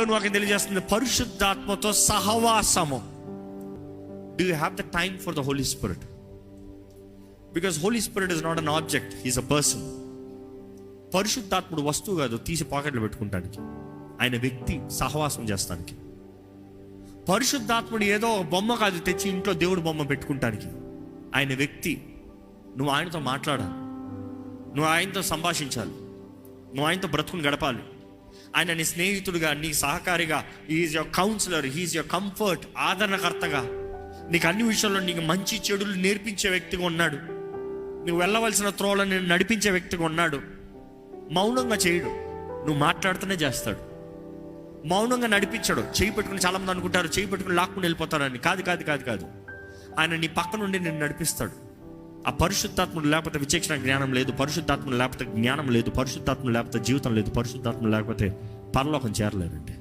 దేవుని వాక్యం తెలియజేస్తుంది, పరిశుద్ధాత్మతో సహవాసము. Do you have the time for the holy spirit? Because holy spirit is not an object, he's a person. పరిశుద్ధాత్ముడు వస్తువు కాదు తీసి పాకెట్లో పెట్టుకుంటానికి, ఆయన వ్యక్తి, సహవాసం చేస్తానికి. పరిశుద్ధాత్ముడు ఏదో ఒక బొమ్మ కాదు తెచ్చి ఇంట్లో దేవుడు బొమ్మ పెట్టుకుంటానికి, ఆయన వ్యక్తి. నువ్వు ఆయనతో మాట్లాడాలి, నువ్వు ఆయనతో సంభాషించాలి, నువ్వు ఆయనతో బ్రతుకుని గడపాలి. ఆయన నీ స్నేహితుడిగా, నీ సహకారిగా, is your counsellor, he's your comfort, ఆదరణకర్తగా, నీకు అన్ని విషయాల్లో నీకు మంచి చెడులు నేర్పించే వ్యక్తిగా ఉన్నాడు. నువ్వు వెళ్ళవలసిన త్రోవలను నడిపించే వ్యక్తిగా ఉన్నాడు. మౌనంగా చేయడు, నువ్వు మాట్లాడుతూనే చేస్తాడు. మౌనంగా నడిపించాడు. చేయి పెట్టుకుని, చాలామంది అనుకుంటారు చేయి పెట్టుకుని లాక్కుని వెళ్ళిపోతాడని. కాదు కాదు కాదు కాదు ఆయన నీ పక్క నుండి నేను నడిపిస్తాడు. ఆ పరిశుద్ధాత్ముడు లేకపోతే విచక్షణ జ్ఞానం లేదు, పరిశుద్ధాత్ముడు లేకపోతే జ్ఞానం లేదు, పరిశుద్ధాత్ముడు లేకపోతే జీవితం లేదు, పరిశుద్ధాత్ముడు లేకపోతే పరలోకం చేరలేదండి.